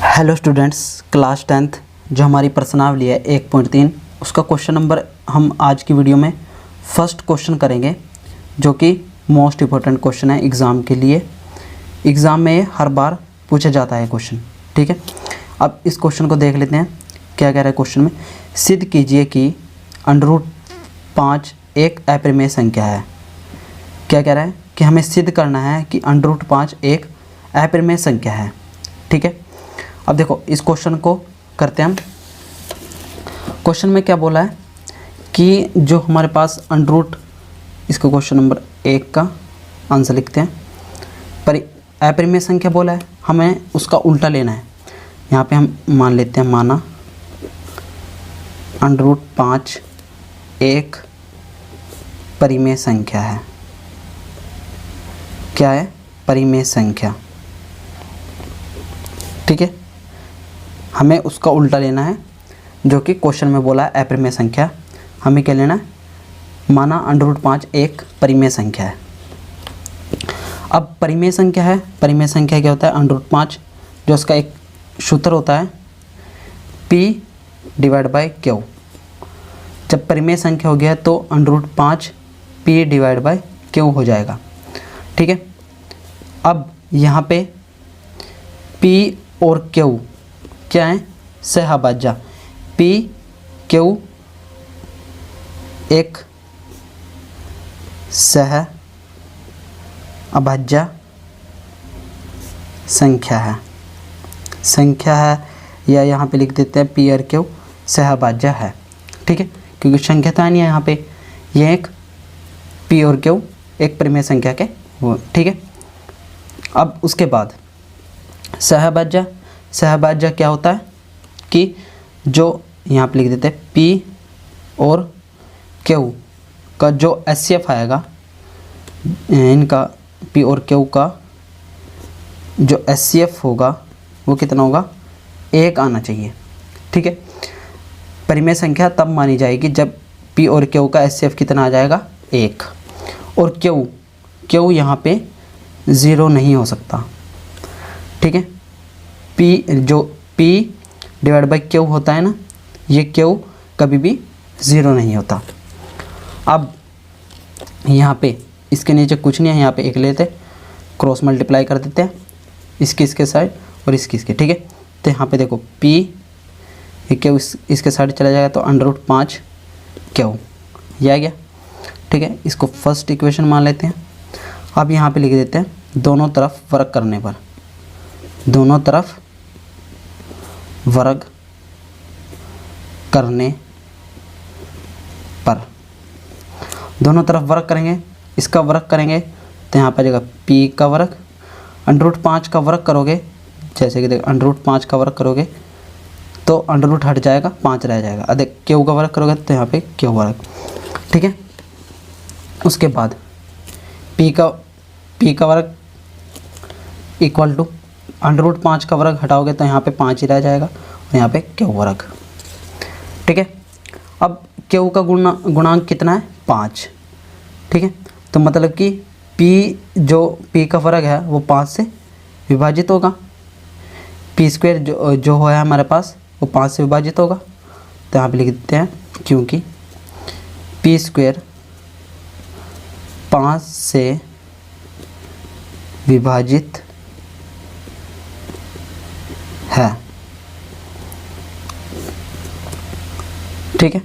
Hello students, class 10th जो हमारी प्रश्नावली है 1.3 उसका क्वेश्चन नंबर हम आज की वीडियो में फर्स्ट क्वेश्चन करेंगे, जो कि मोस्ट इम्पोर्टेंट क्वेश्चन है एग्ज़ाम के लिए। एग्ज़ाम में हर बार पूछा जाता है क्वेश्चन, ठीक है। अब इस क्वेश्चन को देख लेते हैं, क्या कह रहा है क्वेश्चन में। सिद्ध कीजिए कि √5 एक अपरिमेय संख्या है। क्या कह रहा है कि हमें सिद्ध करना है कि √5 एक अपरिमेय संख्या है, ठीक है। अब देखो इस क्वेश्चन को करते हैं हम। क्वेश्चन में क्या बोला है कि जो हमारे पास इसको क्वेश्चन नंबर 1 का आंसर लिखते हैं। पर अपरिमेय संख्या बोला है, हमें उसका उल्टा लेना है। यहाँ पे हम मान लेते हैं, माना √5 एक परिमेय संख्या है। क्या है? परिमेय संख्या, ठीक है। हमें उसका उल्टा लेना है, जो कि क्वेश्चन में बोला है अपरिमेय संख्या। हमें क्या लेना है? माना √5 एक परिमेय संख्या है। अब परिमेय संख्या है, परिमेय संख्या क्या होता है? √5 जो उसका एक सूत्र होता है P/Q। जब परिमेय संख्या हो गया तो √5 P/Q हो जाएगा, ठीक है। अब यहाँ पे P और Q क्या है? सहभाज्य। P/Q एक सहअभाज्य संख्या है, या यहाँ पे लिख देते हैं P और Q सहभाज्य है, ठीक है। क्योंकि संख्या तो नहीं है यहाँ पे, ये एक P और Q एक परिमेय संख्या के वो, ठीक है। अब उसके बाद सहभाज्य क्या होता है कि जो यहाँ पे लिख देते हैं P और Q का जो HCF आएगा, इनका P और Q का जो HCF होगा वो कितना होगा? 1 आना चाहिए, ठीक है। परिमेय संख्या तब मानी जाएगी जब P और Q का HCF कितना आ जाएगा? 1। और Q यहाँ पे 0 नहीं हो सकता, ठीक है। जो P/Q होता है ना, ये Q कभी भी 0 नहीं होता। अब यहाँ पे इसके नीचे कुछ नहीं है, यहाँ पे 1 लेते, क्रॉस मल्टीप्लाई कर देते हैं, इसके साइड और इसके, ठीक है। तो यहाँ पे देखो P Q इसके साइड चला जाएगा तो √5 Q ये आ गया, ठीक है। इसको फर्स्ट इक्वेशन मान लेते हैं। अब यहाँ पे लिख देते हैं दोनों तरफ वर्ग करने पर, दोनों तरफ वर्ग करने पर, दोनों तरफ वर्ग करेंगे, इसका वर्ग करेंगे तो यहाँ पर जाएगा P का वर्ग, √5 का वर्ग करोगे, जैसे कि देखो √5 का वर्ग करोगे तो अंडर हट जाएगा, 5 रह जाएगा। अधिक Q का वर्ग करोगे तो यहाँ पे Q वर्ग, ठीक है। उसके बाद P का वर्ग इक्वल टू √5 का वर्ग हटाओगे तो यहाँ पे 5 ही रह जाएगा और यहाँ पे Q वर्ग, ठीक है। अब Q का गुणांक कितना है? 5, ठीक है। तो मतलब कि P का वर्ग है वो 5 से विभाजित होगा। P² जो है हमारे पास वो 5 से विभाजित होगा। तो यहाँ पे लिख देते हैं क्योंकि P² 5 से विभाजित है, ठीक है।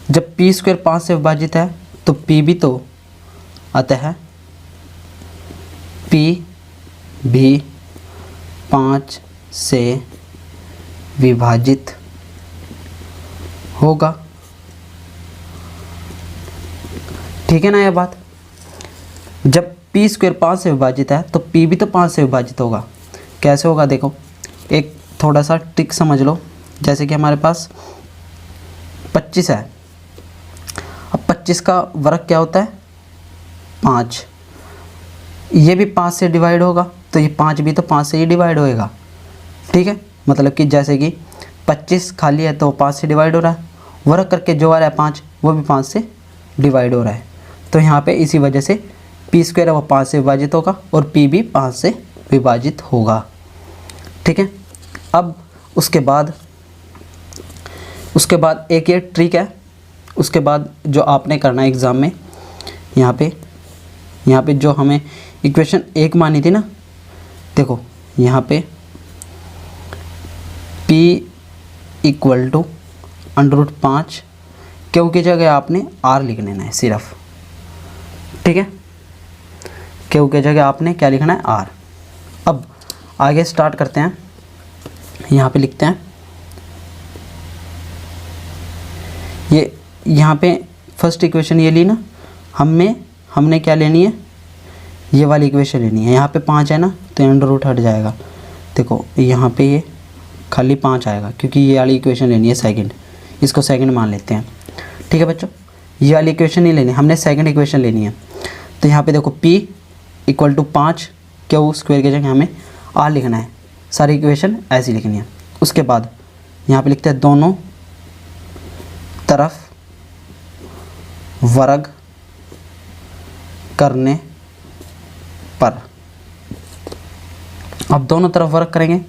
जब P² 5 से विभाजित है तो P भी तो आता है, P भी 5 से विभाजित होगा, ठीक है ना। यह बात, जब P² 5 से विभाजित है तो P भी तो 5 से विभाजित होगा। कैसे होगा? देखो एक थोड़ा सा ट्रिक समझ लो। जैसे कि हमारे पास 25 है, अब 25 का वर्ग क्या होता है? 5। ये भी 5 से डिवाइड होगा तो ये 5 भी तो 5 से ही डिवाइड होएगा, ठीक है। मतलब कि जैसे कि 25 खाली है तो 5 से डिवाइड हो रहा है, वर्ग करके जो आ रहा है 5 वो भी 5 से डिवाइड हो रहा है। तो यहाँ पे इसी वजह से P² है वो 5 से विभाजित होगा और P भी 5 से विभाजित होगा, ठीक है। अब उसके बाद एक ये ट्रिक है। उसके बाद जो आपने करना है एग्ज़ाम में, यहाँ पे जो हमें इक्वेशन 1 मानी थी ना, देखो यहाँ पे P इक्वल टू √5 क्यू की जगह आपने R लिख लेना है सिर्फ, ठीक है। क्यू की जगह आपने क्या लिखना है, R। अब आगे स्टार्ट करते हैं। यहाँ पे लिखते हैं, ये यहाँ पे फर्स्ट इक्वेशन ये ली ना, हमने क्या लेनी है, ये वाली इक्वेशन लेनी है। यहाँ पे 5 है ना, तो अंडर रूट हट जाएगा। देखो यहाँ पे ये खाली 5 आएगा, क्योंकि ये वाली इक्वेशन लेनी है सेकंड, इसको सेकंड मान लेते हैं, ठीक है बच्चों। ये वाली इक्वेशन नहीं लेनी, हमने सेकंड इक्वेशन लेनी है। तो यहाँ पे देखो P equal to 5 Q square की जगह हमें R लिखना है। सारी इक्वेशन ऐसी लिखनी है। उसके बाद यहाँ पे लिखते हैं दोनों तरफ वर्ग करने पर। अब दोनों तरफ वर्ग करेंगे।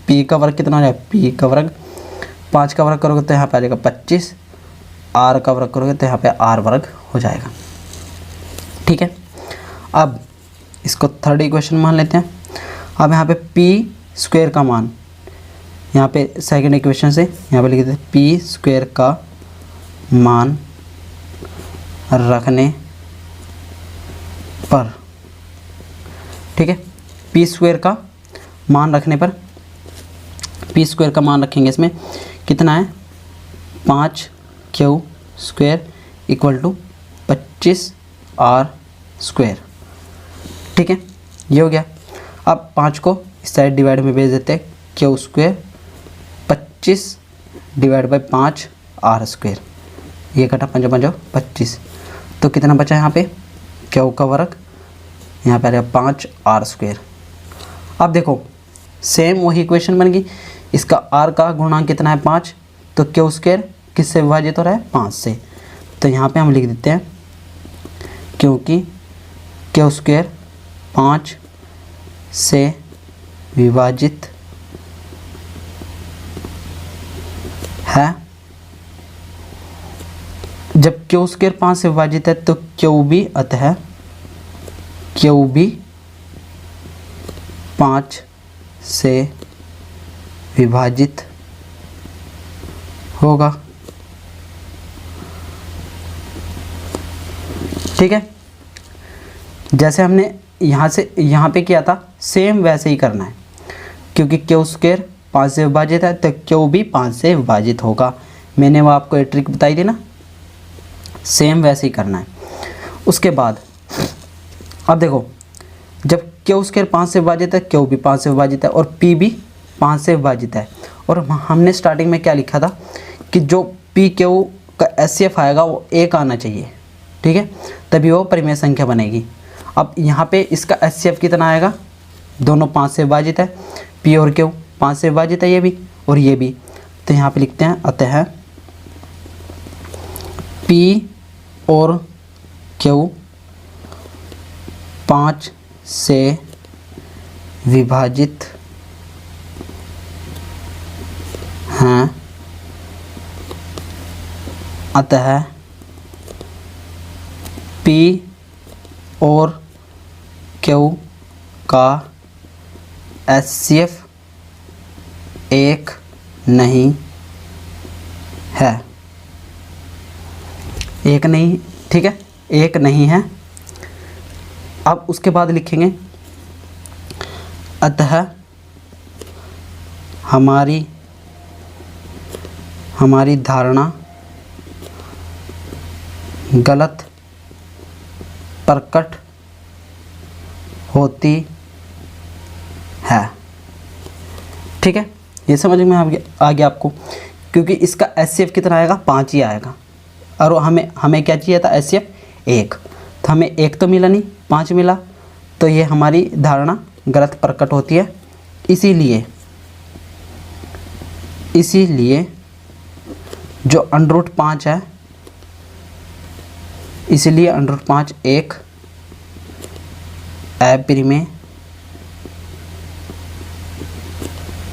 P का वर्ग कितना हो जाएगा, P का वर्ग 5 का वर्ग करोगे तो यहाँ पे आ जाएगा 25, R का वर्ग करोगे तो यहाँ पे R वर्ग हो जाएगा, ठीक है। अब इसको थर्ड इक्वेशन मान लेते हैं। अब यहाँ पे P स्क्वायर का मान, यहाँ पे सेकंड इक्वेशन से यहाँ पे लिख देते हैं P स्क्वायर का मान रखने पर, ठीक है। P स्क्वायर का मान रखने पर, P स्क्वायर का मान रखेंगे इसमें कितना है, 5 Q square equal to 25 R square, ठीक है। ये हो गया। अब 5 को इस साइड डिवाइड में भेज देते हैं, Q square 25 divide by 5 R square, ये कटा 5 5 25, तो कितना बचा यहाँ पे, क्यू का वर्ग, यहाँ पे आ रहा 5 R स्क्वायर। अब देखो सेम वही इक्वेशन बन गई। इसका R का गुणांक कितना है, 5, तो क्यू स्क्वायर किससे विभाजित हो रहा है, 5 से। तो यहाँ पे हम लिख देते हैं, क्योंकि क्यू स्क्वायर 5 से विभाजित है, जब क्यू स्क्वायर 5 से विभाजित है तो क्यू भी अतः क्यू भी 5 से विभाजित होगा, ठीक है। जैसे हमने यहाँ से यहाँ पे किया था, सेम वैसे ही करना है, क्योंकि क्यू स्क्वायर 5 से विभाजित है तो क्यू भी 5 से विभाजित होगा। मैंने वो आपको एक ट्रिक बताई थी ना, सेम वैसे ही करना है। उसके बाद अब देखो, जब क्यू स्क्वायर 5 से विभाजित है, क्यू भी 5 से विभाजित है और P भी 5 से विभाजित है। और हमने स्टार्टिंग में क्या लिखा था कि जो P क्यू का HCF आएगा वो 1 आना चाहिए, ठीक है, तभी वो परिमेय संख्या बनेगी। अब यहाँ पे इसका HCF कितना आएगा, दोनों 5 से विभाजित है, P और Q 5 से विभाजित है, ये भी और ये भी। तो यहाँ पे लिखते हैं, अतः P और Q 5 से विभाजित हैं, अतः P और Q का HCF 1 नहीं है, 1 नहीं, ठीक है, 1 नहीं है। अब उसके बाद लिखेंगे, अतः हमारी धारणा गलत प्रकट होती है, ठीक है। ये समझ में आ गया आपको, क्योंकि इसका HCF कितना आएगा, 5 ही आएगा। और हमें क्या चाहिए था, HCF 1, तो हमें 1 तो मिला नहीं, 5 मिला, तो ये हमारी धारणा गलत प्रकट होती है। इसीलिए जो √5 है, इसलिए √5 एक अपरिमेय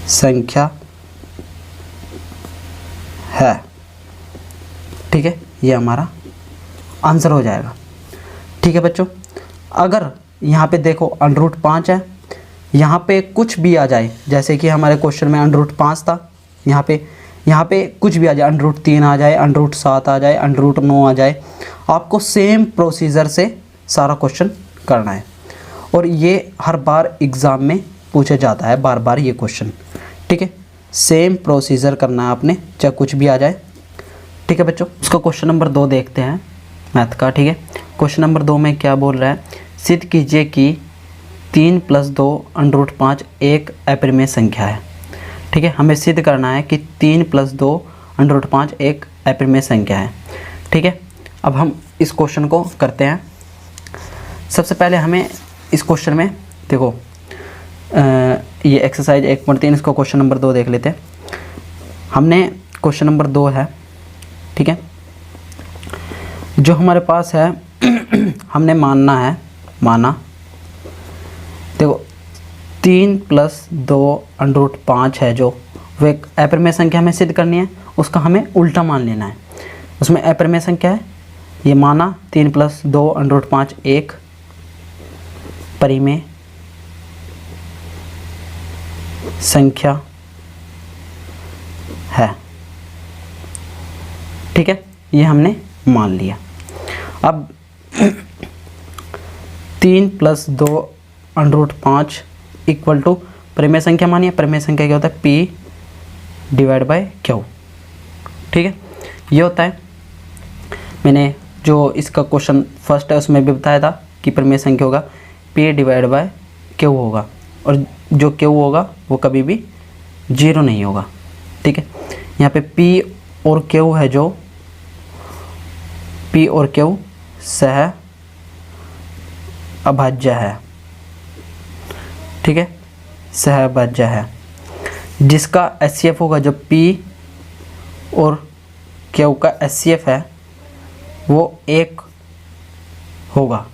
संख्या है। ठीक है, ये हमारा आंसर हो जाएगा। ठीक है बच्चों, अगर यहाँ पे देखो √5 है, यहाँ पे कुछ भी आ जाए, जैसे कि हमारे क्वेश्चन में √5 था, यहाँ पे कुछ भी आ जाए, √3 आ जाए, √7 आ जाए, √9 आ जाए, आपको सेम प्रोसीजर से सारा क्वेश्चन करना है। और ये हर बार एग्ज़ाम में पूछा जाता है, बार बार ये क्वेश्चन। ठीक है, सेम प्रोसीजर करना है आपने, चाहे कुछ भी आ जाए। ठीक है बच्चों, उसका क्वेश्चन नंबर 2 देखते हैं मैथ का। ठीक है, क्वेश्चन नंबर 2 में क्या बोल रहा है, सिद्ध कीजिए कि 3 + 2 √5 एक अपरिमेय संख्या है। ठीक है, हमें सिद्ध करना है कि 3 + 2 √5 एक अपरिमेय संख्या है। ठीक है, अब हम इस क्वेश्चन को करते हैं। सबसे पहले हमें इस क्वेश्चन में देखो, ये एक्सरसाइज 1.3, इसको क्वेश्चन नंबर 2 देख लेते हैं। हमने क्वेश्चन नंबर 2 है, ठीक है, जो हमारे पास है हमने माना देखो 3 + 2 √5 है, जो वो एक अपरिमेय संख्या हमें सिद्ध करनी है, उसका हमें उल्टा मान लेना है। उसमें अपरिमेय संख्या है, ये माना 3 + 2 √5 एक परिमेय संख्या है। ठीक है, ये हमने मान लिया। अब 3 + 2 √5 = परिमेय संख्या मानिए। परिमेय संख्या क्या होता है, P/Q। ठीक है, ये होता है। मैंने जो इसका क्वेश्चन फर्स्ट है उसमें भी बताया था कि परिमेय संख्या होगा P/Q होगा, और जो Q होगा वो कभी भी 0 नहीं होगा। ठीक है, यहाँ पे P और Q है, जो P और Q सह अभाज्य है। ठीक है, सह अभाज्य है, जिसका HCF होगा, जो P और Q का HCF है वो 1 होगा।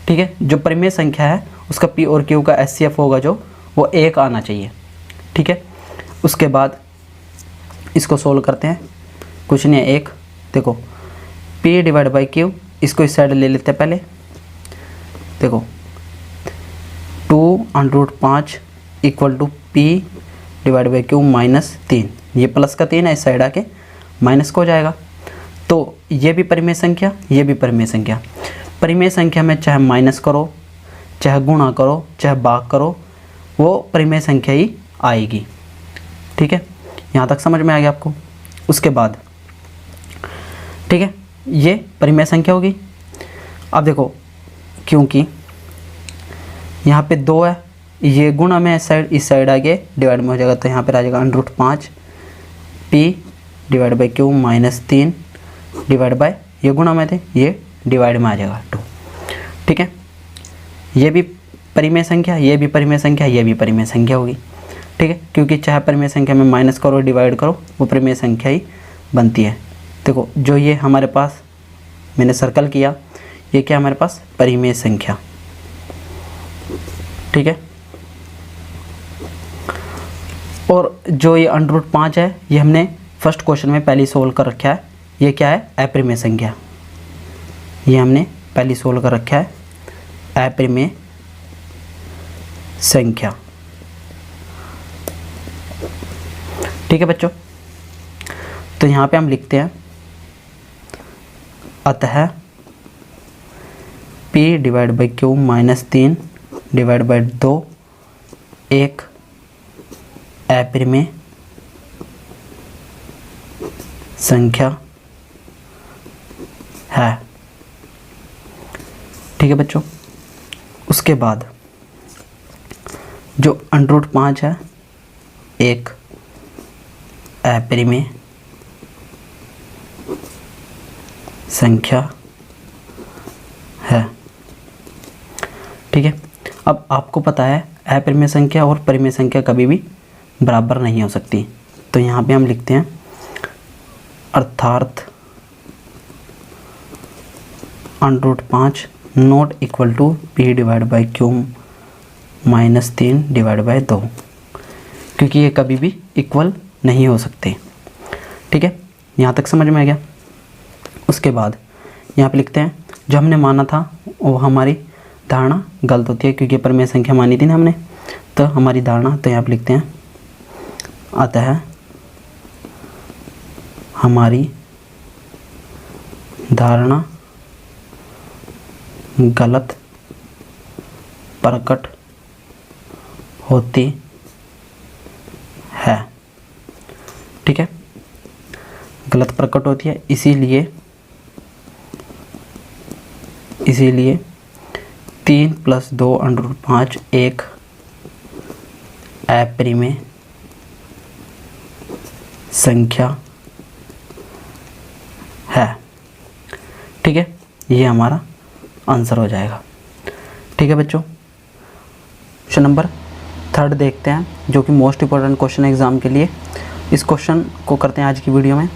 ठीक है, जो परिमेय संख्या है उसका P और Q का HCF होगा, जो वो 1 आना चाहिए। ठीक है, उसके बाद इसको सोल्व करते हैं। कुछ नहीं है, 1 देखो P/Q, इसको इस साइड ले लेते हैं पहले। देखो 2 √5 = P/Q -3, ये प्लस का 3 है, इस साइड आके माइनस को हो जाएगा। तो ये भी परिमेय संख्या, ये भी परिमेय संख्या। परिमेय संख्या में चाहे माइनस करो, चाहे गुणा करो, चाहे भाग करो, वो परिमेय संख्या ही आएगी। ठीक है, यहाँ तक समझ में आ गया आपको। उसके बाद ठीक है, ये परिमेय संख्या होगी। अब देखो, क्योंकि यहाँ पे 2 है, ये गुणा में इस साइड आगे डिवाइड में हो जाएगा, तो यहाँ पर आ जाएगा √5 P/Q -3 डिवाइड बाय, ये गुणा में थे, ये डिवाइड में आ जाएगा 2। ठीक है, ये भी परिमेय संख्या, ये भी परिमेय संख्या, ये भी परिमेय संख्या होगी। ठीक है, क्योंकि चाहे परिमेय संख्या में माइनस करो डिवाइड करो, वो परिमेय संख्या ही बनती है। देखो जो ये हमारे पास मैंने सर्कल किया, ये क्या हमारे पास परिमेय संख्या। ठीक है, और जो ये √5 है, ये हमने फर्स्ट क्वेश्चन में पहले सोल्व कर रखा है। ये क्या है, अपरिमेय संख्या, ये हमने पहले सोल्व कर रखा है, अपरिमेय संख्या। ठीक है बच्चों, तो यहाँ पे हम लिखते हैं, अतः P/Q -3 डिवाइड बाय 2 एक अपरिमेय संख्या है। ठीक है बच्चों, उसके बाद जो √5 है, एक अपरिमेय संख्या है। ठीक है, अब आपको पता है अपरिमेय संख्या और परिमेय संख्या कभी भी बराबर नहीं हो सकती, तो यहाँ पे हम लिखते हैं, अर्थात √5 not equal to P/Q -3 divide by 2। क्योंकि ये कभी भी इक्वल नहीं हो सकते। ठीक है, यहाँ तक समझ में आ गया। उसके बाद यहाँ पे लिखते हैं जो हमने माना था वो हमारी धारणा गलत होती है, क्योंकि परिमेय संख्या मानी थी ना हमने, तो हमारी धारणा, तो यहाँ पे लिखते हैं अतः हमारी धारणा गलत प्रकट होती है। ठीक है, गलत प्रकट होती है, इसीलिए 3 + 2 √5 एक अपरिमेय संख्या है। ठीक है, ये हमारा आंसर हो जाएगा। ठीक है बच्चों, क्वेश्चन नंबर 3 देखते हैं, जो कि मोस्ट इम्पोर्टेंट क्वेश्चन है एग्ज़ाम के लिए। इस क्वेश्चन को करते हैं आज की वीडियो में।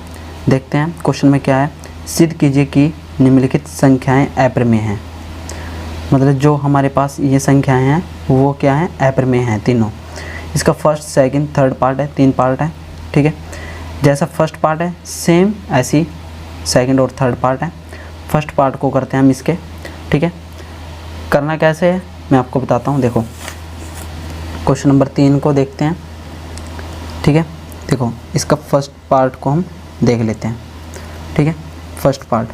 देखते हैं क्वेश्चन में क्या है। सिद्ध कीजिए कि निम्नलिखित संख्याएं अपरिमेय हैं। मतलब जो हमारे पास ये संख्याएं हैं वो क्या हैं, अपरिमेय हैं तीनों। इसका फर्स्ट, सेकंड, थर्ड पार्ट है, 3 पार्ट है। ठीक है, जैसा फर्स्ट पार्ट है सेम ऐसी सेकंड और थर्ड पार्ट है। फर्स्ट पार्ट को करते हैं हम इसके। ठीक है, करना कैसे है मैं आपको बताता हूँ। देखो क्वेश्चन नंबर 3 को देखते हैं। ठीक है, देखो इसका फर्स्ट पार्ट को हम देख लेते हैं। ठीक है, फर्स्ट पार्ट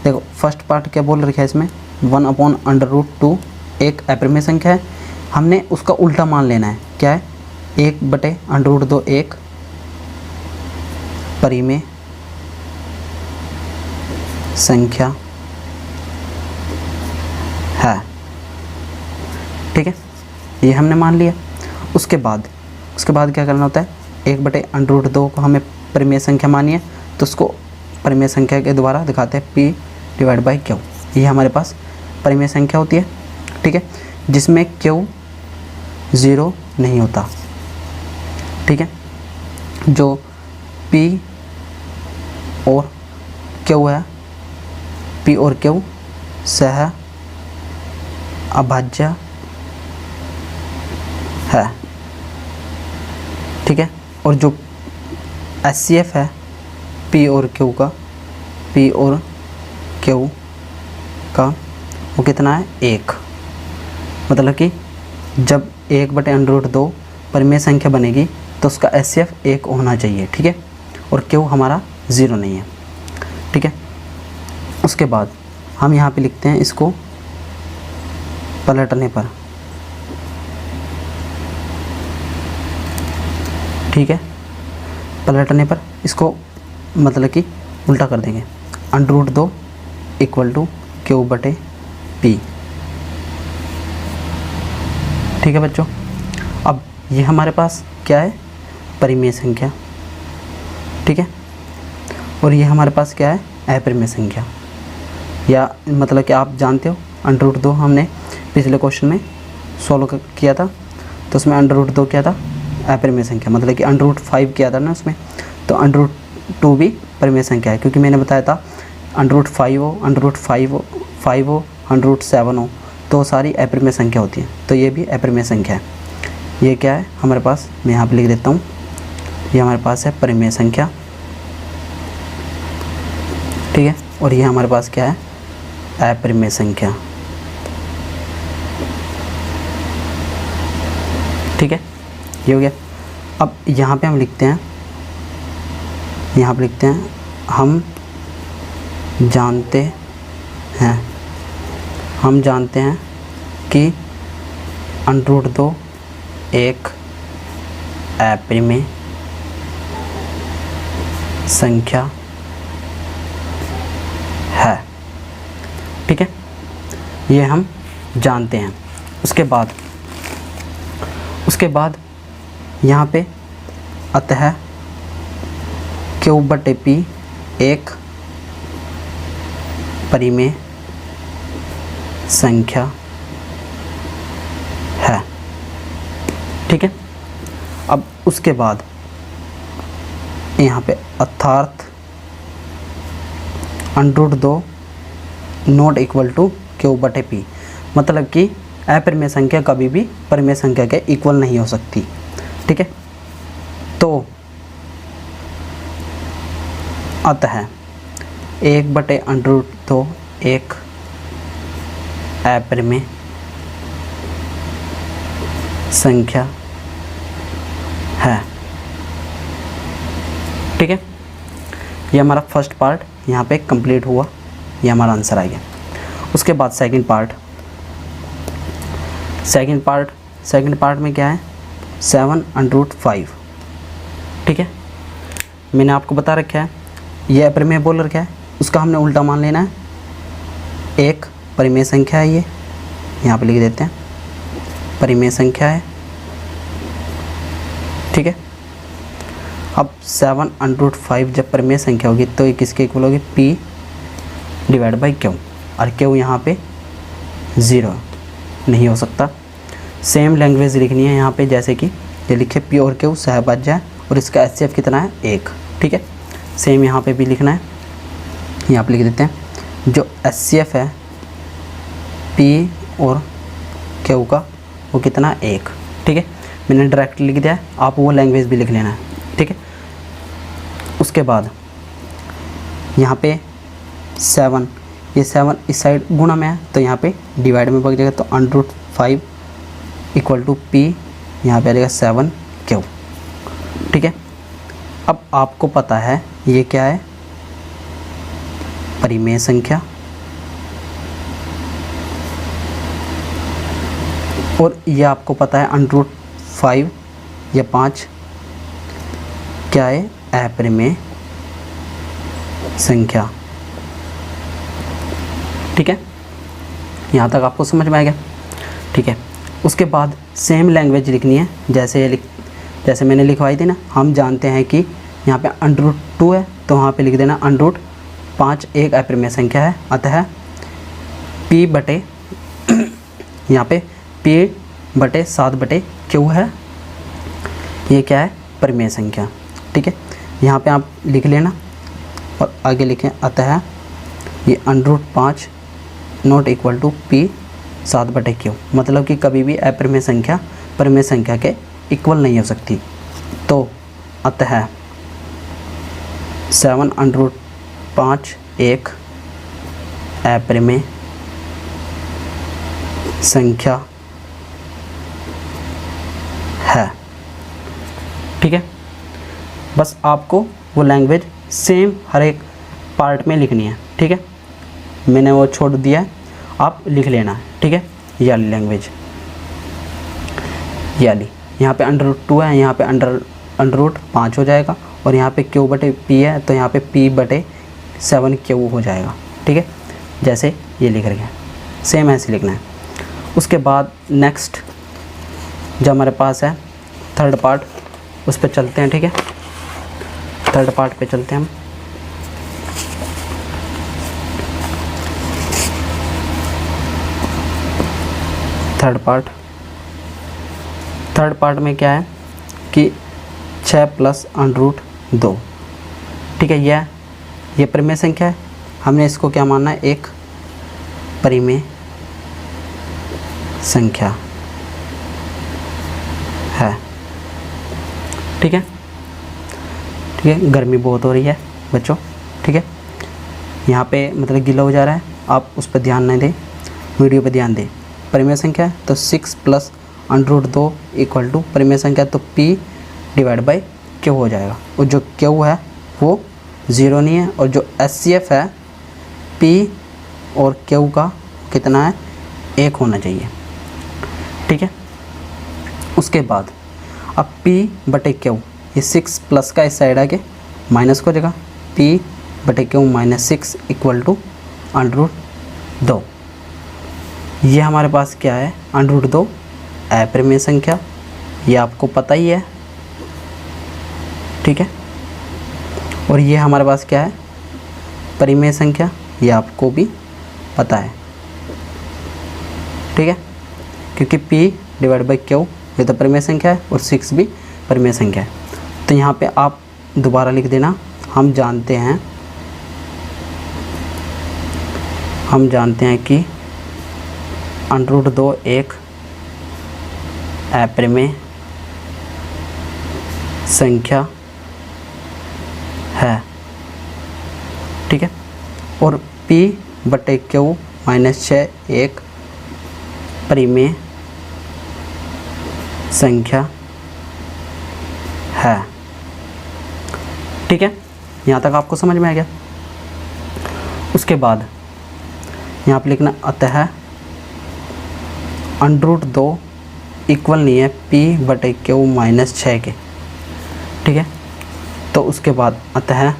देखो, फर्स्ट पार्ट क्या बोल रखा है इसमें, 1/√2 एक अपरिमेय संख्या है। हमने उसका उल्टा मान लेना है। क्या है, 1/√2 एक परिमेय संख्या है। ठीक है, ये हमने मान लिया। उसके बाद क्या करना होता है, 1/√2 को हमें परिमेय संख्या मानी है, तो उसको परिमेय संख्या के द्वारा दिखाते हैं P/Q। ये हमारे पास परिमेय संख्या होती है। ठीक है, जिसमें Q 0 नहीं होता। ठीक है, जो P और Q है, P और Q सह अभाज्य है। ठीक है, और जो HCF है P और Q का वो कितना है, 1। मतलब कि जब 1/√2 परिमेय संख्या बनेगी तो उसका HCF 1 होना चाहिए। ठीक है, और Q हमारा 0 नहीं है। ठीक है, उसके बाद हम यहाँ पे लिखते हैं इसको पलटने पर। ठीक है, पलटने पर इसको मतलब कि उल्टा कर देंगे, √2 = Q/P। ठीक है बच्चों, अब ये हमारे पास क्या है, परिमेय संख्या। ठीक है, और ये हमारे पास क्या है, अपरिमेय संख्या। या मतलब कि आप जानते हो √2 हमने पिछले क्वेश्चन में सॉल्व किया था, तो उसमें √2 क्या था, अपरिमेय संख्या। मतलब कि √5 किया था ना उसमें, तो √2 भी परिमेय संख्या है, क्योंकि मैंने बताया था √5 हो, √5 हो, √7 हो, तो सारी अपरिमेय संख्या होती है। तो ये भी अपरिमेय संख्या है। ये क्या है हमारे पास, मैं यहाँ पे लिख देता हूँ, ये हमारे पास है परिमेय संख्या। ठीक है, और ये हमारे पास क्या है, अपरिमेय संख्या। ठीक है, ये हो गया। अब यहाँ पे हम लिखते हैं, हम जानते हैं कि √2 एक अपरिमेय संख्या है। ठीक है, ये हम जानते हैं। उसके बाद यहाँ पे अतः Q/P एक परिमेय संख्या है। ठीक है, अब उसके बाद यहाँ पे अर्थात √2 ≠ Q/P, मतलब कि अपरिमेय संख्या कभी भी परिमेय संख्या के इक्वल नहीं हो सकती। ठीक है, तो अतः 1/√2 एक अपरिमेय संख्या है। ठीक है, ये हमारा फर्स्ट पार्ट यहाँ पे कंप्लीट हुआ, ये हमारा आंसर आ गया। उसके बाद सेकंड पार्ट में क्या है 7√5। ठीक है, मैंने आपको बता रखा है ये अपरिमेय बोल रखा है, उसका हमने उल्टा मान लेना है। एक परिमेय संख्या है, ये यहाँ पे लिख देते हैं परिमेय संख्या है। ठीक है, अब 7√5 जब परिमेय संख्या होगी तो ये किसके इक्वल होगी P/Q, और Q यहाँ पे 0 नहीं हो सकता। सेम लैंग्वेज लिखनी है यहाँ पे, जैसे कि ये लिखे P और Q सहभाज्य है और इसका HCF कितना है 1। ठीक है, सेम यहाँ पे भी लिखना है, यहाँ पे लिख देते हैं जो HCF है P और Q का वो कितना 1। ठीक है, मैंने डायरेक्ट लिख दिया है, आप वो लैंग्वेज भी लिख लेना है। ठीक है, उसके बाद यहाँ पे 7, ये 7 इस साइड गुणा में है तो यहाँ पे डिवाइड में बच जाएगा, तो √5 = P, यहाँ पे आ जाएगा 7Q। ठीक है, अब आपको पता है ये क्या है परिमेय संख्या, और ये आपको पता है √5 या 5 क्या है अपरिमेय संख्या। ठीक है, यहाँ तक आपको समझ में आ गया। ठीक है, उसके बाद सेम लैंग्वेज लिखनी है, जैसे मैंने लिखवाई थी ना। हम जानते हैं कि यहाँ पे √2 है तो वहाँ पे लिख देना √5 एक अपरिमेय संख्या है, अतः P/ यहाँ पे P/7/Q है, ये क्या है परिमेय संख्या। ठीक है, यहाँ पे आप लिख लेना और आगे लिखें अतः ये √5 नॉट इक्वल टू P/7/Q, मतलब कि कभी भी अपरिमेय संख्या परिमेय संख्या के इक्वल नहीं हो सकती। तो अतः 7√5 एक अपरिमेय संख्या है। ठीक है, बस आपको वो लैंग्वेज सेम हर एक पार्ट में लिखनी है। ठीक है, मैंने वो छोड़ दिया है, आप लिख लेना है। ठीक है, ये वाली लैंग्वेज, ये वाली यहाँ पे √2 है, यहाँ पे √5 हो जाएगा, और यहाँ पे Q/P है तो यहाँ पे P/7Q हो जाएगा। ठीक है, जैसे ये लिख रहे हैं सेम ऐसे लिखना है। उसके बाद नेक्स्ट जो हमारे पास है थर्ड पार्ट, उस पर चलते हैं। ठीक है, थर्ड पार्ट पे चलते हैं हम। थर्ड पार्ट में क्या है कि 6 + √2। ठीक है, ये परिमेय संख्या है, हमने इसको क्या मानना है एक परिमेय संख्या है। ठीक है, गर्मी बहुत हो रही है बच्चों। ठीक है, यहाँ पे मतलब गीला हो जा रहा है, आप उस पर ध्यान नहीं दें, वीडियो पे ध्यान दें। परिमेय संख्या है तो 6 + √2 इक्वल टू परिमेय संख्या तो P/Q हो जाएगा, और जो Q है वो 0 नहीं है, और जो HCF है P और Q का कितना है 1 होना चाहिए। ठीक है, उसके बाद अब P/Q, ये 6 प्लस का इस साइड आके माइनस को जगह P/Q -6 इक्वल टू √2। ये हमारे पास क्या है √2 अपरिमेय संख्या, ये आपको पता ही है। ठीक है, और ये हमारे पास क्या है परिमेय संख्या, ये आपको भी पता है। ठीक है, क्योंकि P/Q ये तो परिमेय संख्या है और 6 भी परिमेय संख्या है। तो यहाँ पे आप दोबारा लिख देना, हम जानते हैं कि √2 एक अपरिमेय संख्या है। ठीक है, और P/Q माइनस 6 एक परिमेय संख्या है। ठीक है, यहाँ तक आपको समझ में आ गया। उसके बाद यहाँ पे लिखना अतः √2 इक्वल नहीं है P/Q माइनस 6 के। ठीक है, तो उसके बाद अतः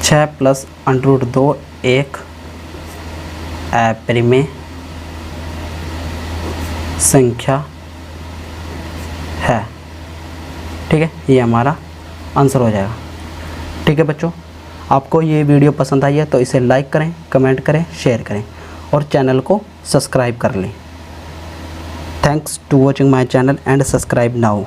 6 प्लस √2 एक अपरिमेय संख्या है। ठीक है, ये हमारा आंसर हो जाएगा। ठीक है बच्चों, आपको ये वीडियो पसंद आई है तो इसे लाइक करें, कमेंट करें, शेयर करें और चैनल को सब्सक्राइब कर लें। Thanks to watching my channel and subscribe now.